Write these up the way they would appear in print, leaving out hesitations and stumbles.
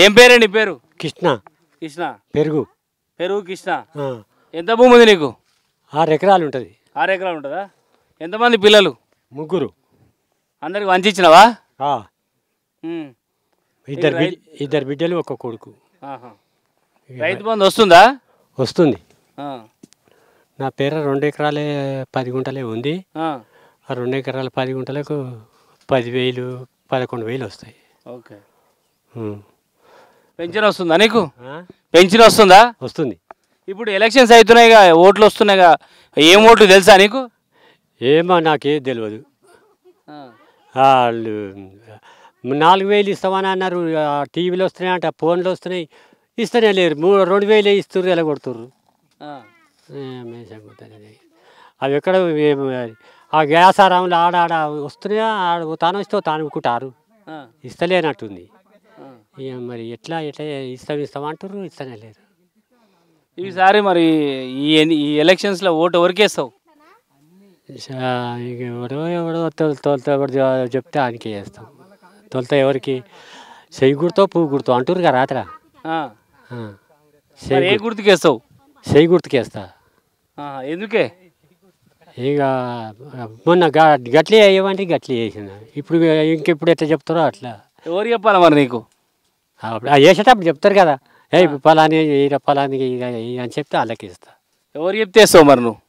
ఏం పేరండి పేరు? కృష్ణ. కృష్ణ. పెరుగు కృష్ణ. ఎంత భూమి ఉంది నీకు? 6 ఎకరాలు ఉంటుంది. 6 ఎకరాలు ఉంటుందా? ఎంతమంది పిల్లలు? 3. అందరికి వంచిచ్చినావా? ఇద్దరు బిడ్డలు, ఒక కొడుకు. రైతు బంధు వస్తుందా? వస్తుంది. నా పేరు 2 ఎకరాలే 10 గుంటలే ఉంది. ఆ 2 ఎకరాల 10 గుంటలకు 10,000 11,000 వస్తాయి. ఓకే. పెన్షన్ వస్తుందా నీకు? పెన్షన్ వస్తుందా? వస్తుంది. ఇప్పుడు ఎలక్షన్స్ అవుతున్నాయిగా, ఓట్లు వస్తున్నాయిగా, ఏం ఓట్లు తెలుసా నీకు? ఏమో నాకేం తెలియదు. వాళ్ళు 4,000 ఇస్తామని అన్నారు. టీవీలో వస్తున్నాయంట, ఫోన్లో వస్తున్నాయి. ఇస్తూనే లేరు. 2,000 ఇస్తుర్రు, ఎలా కొడుతుర్రు. అవి ఎక్కడ ఆ గ్యాస్ ఆరాములు ఆడ వస్తున్నాయా, తాను ఇస్తే తాను అనుకుంటారు. ఇస్తలేనట్టుంది. మరి ఎట్లా ఇస్తామంటారు, ఇస్తనే లేరు. ఈసారి మరి ఈ ఎలక్షన్స్లో ఓటు ఎవరికి వేస్తావు? ఎవడో తొలత చెప్తే ఆయనకే చేస్తాం. తొలత ఎవరికి చెయ్యి గుర్తో పువ్వు గుర్తో అంటారు కదా రాత్ర. ఏ గుర్తుకేస్తావు? చెయ్యి గుర్తుకేస్తా. ఎందుకే? ఇక మొన్న గట్లే వేయమంటే గట్లే వేసిన. ఇప్పుడు ఇంకెప్పుడు ఎట్లా చెప్తారో అట్లా. ఎవరు చెప్పాలి మరి నీకు? వేసేటప్పుడు చెప్తారు కదా, పలాని పలాని అని చెప్తే వాళ్ళకి ఇస్తా. ఎవరు చెప్తే వేస్తావు మరి నువ్వు?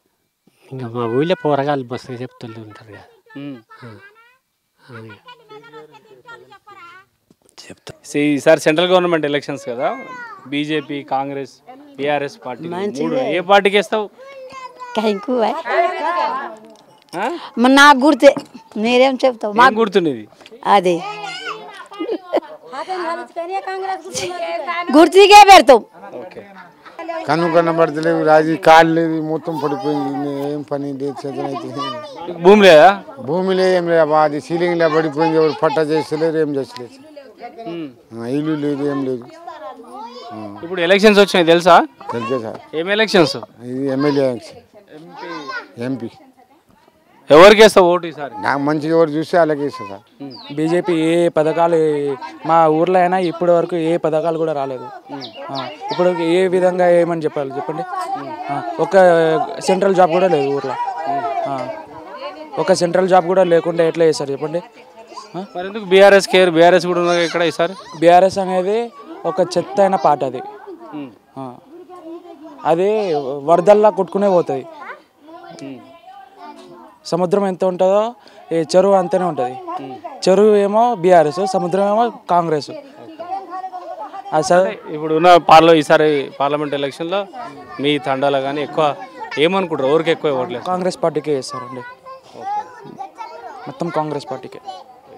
ఇంకా మా ఊళ్ళో పోరగాళ్ళు బస్సుగా చెప్తూ ఉంటారు కదా, చెప్తా. ఈసారి సెంట్రల్ గవర్నమెంట్ ఎలక్షన్స్ కదా, బీజేపీ, కాంగ్రెస్, టీఆర్ఎస్ పార్టీ, ఏ పార్టీకి వేస్తావు? నాకు గుర్తే. మీరేం చెప్తావు? మాకు గుర్తున్నది అదే గుర్తుకే పెడతాం. కన్ను కనబడతలేవు, రాజీ కాళ్ళు లేదు, మొత్తం పడిపోయింది. ఏం పని లేదు, చేతనైతే. భూమి లేదా? భూమి లేదు, ఏం లేదు. అది సీలింగ్లో పడిపోయింది. ఎవరు పట్టా చేస్తలేరు, ఏం చేస్తలేదు. ఇల్లు లేదు, ఏం లేదు. ఇప్పుడు ఎలక్షన్స్ వచ్చినాయి తెలుసా? తెలుసా సార్? ఏం ఎలక్షన్స్? ఇది ఎమ్మెల్యే, ఎంపీ. ఎవరికి వేస్తావు ఓటు ఈసారి? నాకు మంచిగా ఎవరు చూస్తే అలాగే ఇస్తా సార్. బీజేపీ ఏ పథకాలు మా ఊర్లో అయినా ఇప్పటి వరకు ఏ పథకాలు కూడా రాలేదు. ఇప్పుడు ఏ విధంగా ఏమని చెప్పాలి చెప్పండి. ఒక సెంట్రల్ జాబ్ కూడా లేదు ఊర్లో. ఒక సెంట్రల్ జాబ్ కూడా లేకుండా ఎట్లా చేస్తారు చెప్పండి. మరి ఎందుకు బీఆర్ఎస్ కేర్? బీఆర్ఎస్ కూడా ఉన్నది ఇక్కడ ఈసారి. బీఆర్ఎస్ అనేది ఒక చెత్త అయిన పాట. అది వరదల్లా కొట్టుకునే పోతుంది. సముద్రం ఎంత ఉంటుందో ఈ చెరువు అంతనే ఉంటుంది. చెరువు ఏమో బీఆర్ఎస్, సముద్రం ఏమో కాంగ్రెస్. ఇప్పుడు ఉన్న ఈసారి పార్లమెంట్ ఎలక్షన్లో మీ తండాలో కానీ ఎక్కువ ఏమనుకుంటారు? ఎవరికి ఎక్కువ ఓట్లేదు? కాంగ్రెస్ పార్టీకే వేస్తారండి, మొత్తం కాంగ్రెస్ పార్టీకే.